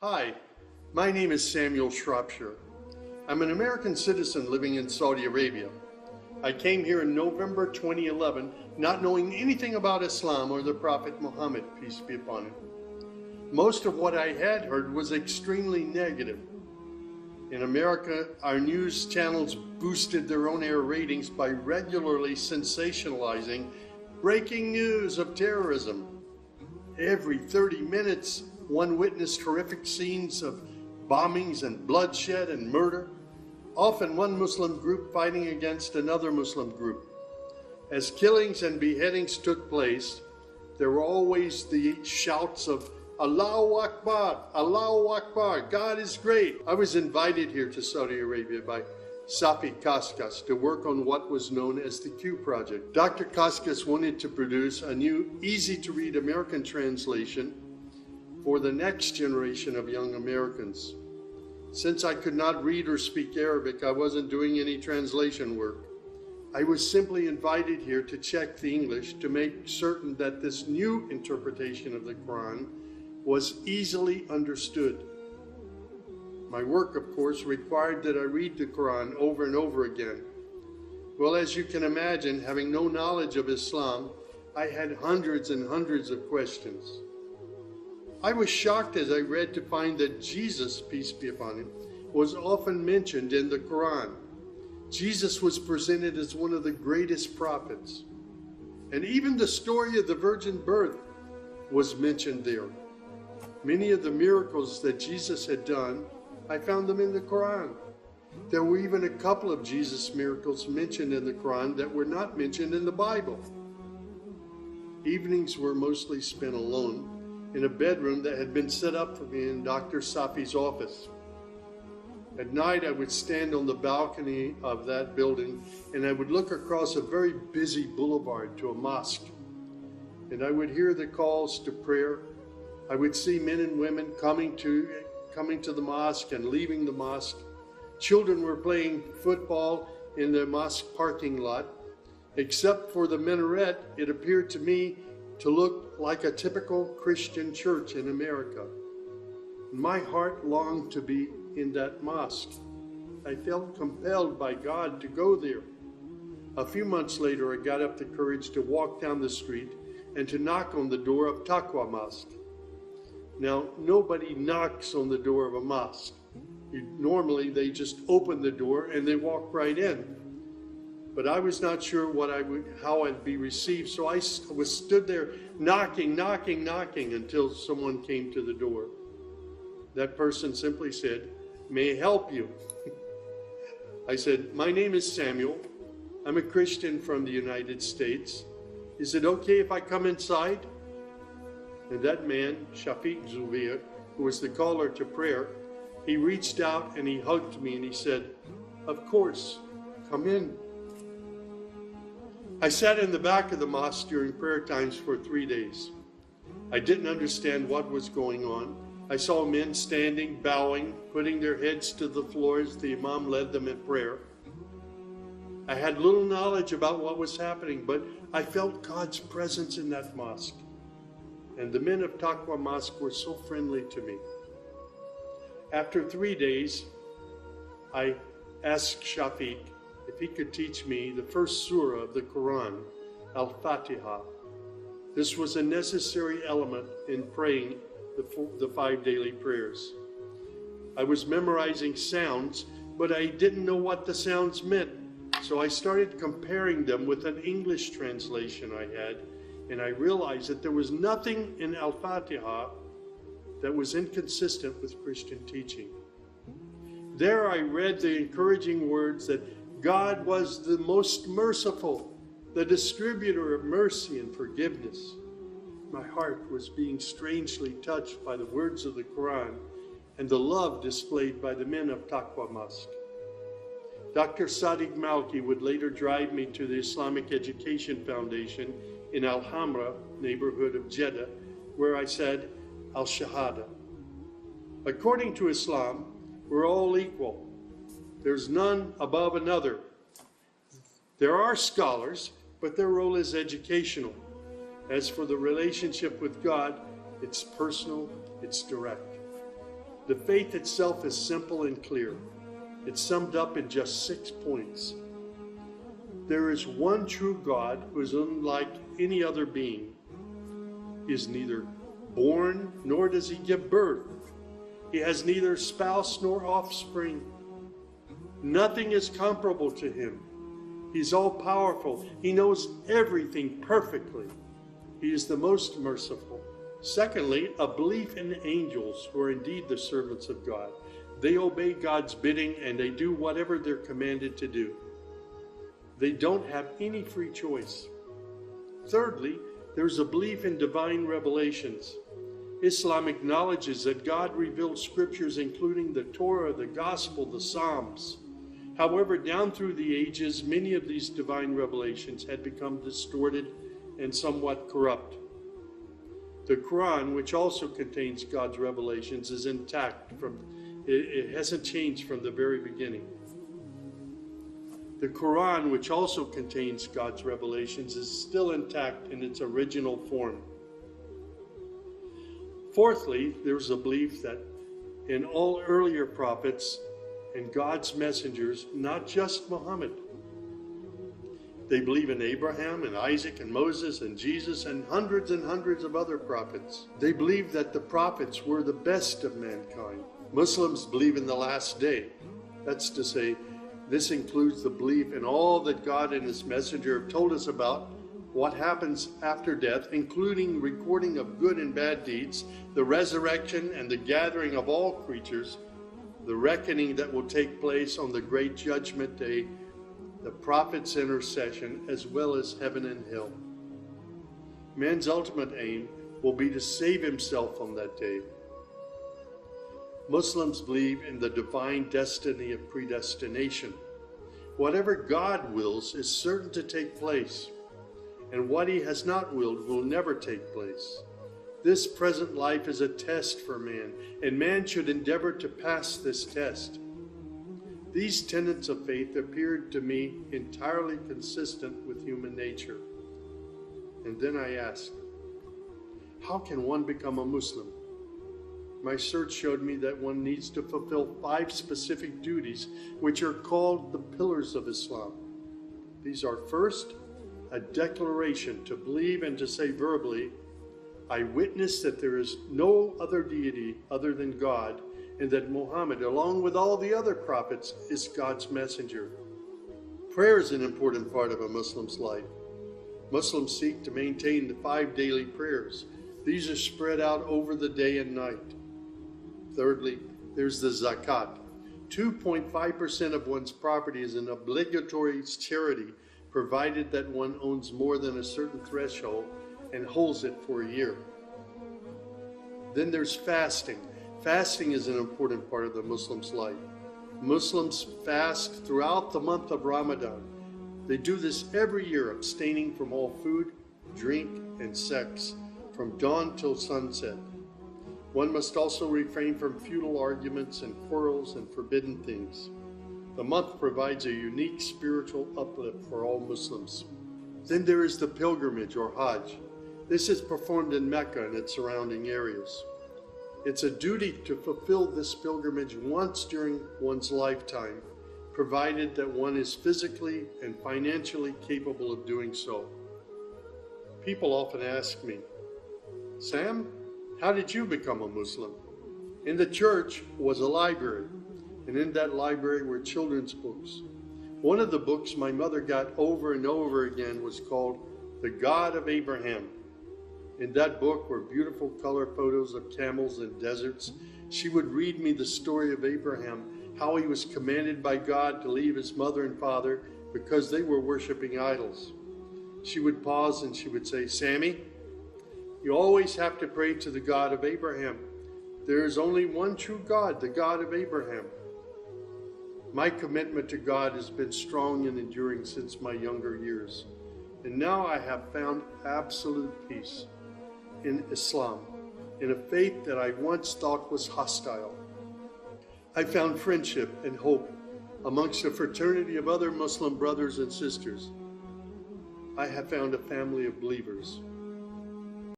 Hi, my name is Earle Shropshire. I'm an American citizen living in Saudi Arabia. I came here in November 2011, not knowing anything about Islam or the Prophet Muhammad, peace be upon him. Most of what I had heard was extremely negative. In America, our news channels boosted their own-air ratings by regularly sensationalizing breaking news of terrorism. Every 30 minutes, one witnessed horrific scenes of bombings and bloodshed and murder, often one Muslim group fighting against another Muslim group. As killings and beheadings took place, there were always the shouts of Allahu Akbar, Allahu Akbar, God is great. I was invited here to Saudi Arabia by Safi Kaskas to work on what was known as the Q Project. Dr. Kaskas wanted to produce a new, easy-to-read American translation for the next generation of young Americans. Since I could not read or speak Arabic, I wasn't doing any translation work. I was simply invited here to check the English to make certain that this new interpretation of the Quran was easily understood. My work, of course, required that I read the Quran over and over again. Well, as you can imagine, having no knowledge of Islam, I had hundreds and hundreds of questions. I was shocked as I read to find that Jesus, peace be upon him, was often mentioned in the Quran. Jesus was presented as one of the greatest prophets. And even the story of the virgin birth was mentioned there. Many of the miracles that Jesus had done, I found them in the Quran. There were even a couple of Jesus miracles mentioned in the Quran that were not mentioned in the Bible. Evenings were mostly spent alone in a bedroom that had been set up for me in Dr. Safi's office. At night, I would stand on the balcony of that building and I would look across a very busy boulevard to a mosque. And I would hear the calls to prayer. I would see men and women coming to the mosque and leaving the mosque. Children were playing football in the mosque parking lot. Except for the minaret, it appeared to me to look like a typical Christian church in America. My heart longed to be in that mosque. I felt compelled by God to go there. A few months later, I got up the courage to walk down the street and to knock on the door of Taqwa Mosque. Now, nobody knocks on the door of a mosque. Normally, they just open the door and they walk right in. But I was not sure how I'd be received, so I stood there knocking until someone came to the door. That person simply said, "May I help you?" I said, "My name is Samuel. I'm a Christian from the United States. Is it okay if I come inside?" And that man, Shafiq Zubair, who was the caller to prayer, he reached out and he hugged me and he said, "Of course, come in." I sat in the back of the mosque during prayer times for 3 days. I didn't understand what was going on. I saw men standing, bowing, putting their heads to the floor as the imam led them in prayer. I had little knowledge about what was happening, but I felt God's presence in that mosque. And the men of Taqwa Mosque were so friendly to me. After 3 days, I asked Shafiq if he could teach me the first surah of the Quran, Al-Fatiha. This was a necessary element in praying the 5 daily prayers. I was memorizing sounds, but I didn't know what the sounds meant. So I started comparing them with an English translation I had, and I realized that there was nothing in Al-Fatiha that was inconsistent with Christian teaching. There I read the encouraging words that God was the most merciful, the distributor of mercy and forgiveness. My heart was being strangely touched by the words of the Quran and the love displayed by the men of Taqwa Mosque. Dr. Sadiq Malki would later drive me to the Islamic Education Foundation in Al-Hamra, neighborhood of Jeddah, where I said Al-Shahada. According to Islam, we're all equal. There's none above another. There are scholars, but their role is educational. As for the relationship with God, it's personal, it's direct. The faith itself is simple and clear. It's summed up in just 6 points. There is one true God who is unlike any other being. He is neither born nor does he give birth. He has neither spouse nor offspring. Nothing is comparable to him. He's all-powerful. He knows everything perfectly. He is the most merciful. Secondly, a belief in angels who are indeed the servants of God. They obey God's bidding and they do whatever they're commanded to do. They don't have any free choice. Thirdly, there's a belief in divine revelations. Islam acknowledges that God revealed scriptures including the Torah, the Gospel, the Psalms. However, down through the ages, many of these divine revelations had become distorted and somewhat corrupt. The Quran, which also contains God's revelations, is intact. It hasn't changed from the very beginning. The Quran, which also contains God's revelations, is still intact in its original form. Fourthly, there's a belief that in all earlier prophets and God's messengers, not just Muhammad. They believe in Abraham and Isaac and Moses and Jesus and hundreds of other prophets. They believe that the prophets were the best of mankind. Muslims believe in the last day. That's to say, this includes the belief in all that God and his messenger have told us about what happens after death, including recording of good and bad deeds, the resurrection and the gathering of all creatures, the reckoning that will take place on the great judgment day, the prophet's intercession, as well as heaven and hell. Man's ultimate aim will be to save himself on that day. Muslims believe in the divine destiny of predestination. Whatever God wills is certain to take place, and what he has not willed will never take place. This present life is a test for man, and man should endeavor to pass this test. These tenets of faith appeared to me entirely consistent with human nature. And then I asked, how can one become a Muslim? My search showed me that one needs to fulfill 5 specific duties, which are called the pillars of Islam. These are: first, a declaration to believe and to say verbally, I witness that there is no other deity other than God, and that Muhammad, along with all the other prophets, is God's messenger. Prayer is an important part of a Muslim's life. Muslims seek to maintain the 5 daily prayers. These are spread out over the day and night. Thirdly, there's the zakat. 2.5% of one's property is an obligatory charity, provided that one owns more than a certain threshold and holds it for a year. Then there's fasting. Fasting is an important part of the Muslim's life. Muslims fast throughout the month of Ramadan. They do this every year, abstaining from all food, drink, and sex, from dawn till sunset. One must also refrain from futile arguments and quarrels and forbidden things. The month provides a unique spiritual uplift for all Muslims. Then there is the pilgrimage or Hajj. This is performed in Mecca and its surrounding areas. It's a duty to fulfill this pilgrimage once during one's lifetime, provided that one is physically and financially capable of doing so. People often ask me, Sam, how did you become a Muslim? In the church was a library, and in that library were children's books. One of the books my mother got over and over again was called The God of Abraham. In that book were beautiful color photos of camels and deserts. She would read me the story of Abraham, how he was commanded by God to leave his mother and father because they were worshiping idols. She would pause and she would say, Sammy, you always have to pray to the God of Abraham. There is only one true God, the God of Abraham. My commitment to God has been strong and enduring since my younger years. And now I have found absolute peace in Islam, in a faith that I once thought was hostile. I found friendship and hope amongst a fraternity of other Muslim brothers and sisters. I have found a family of believers.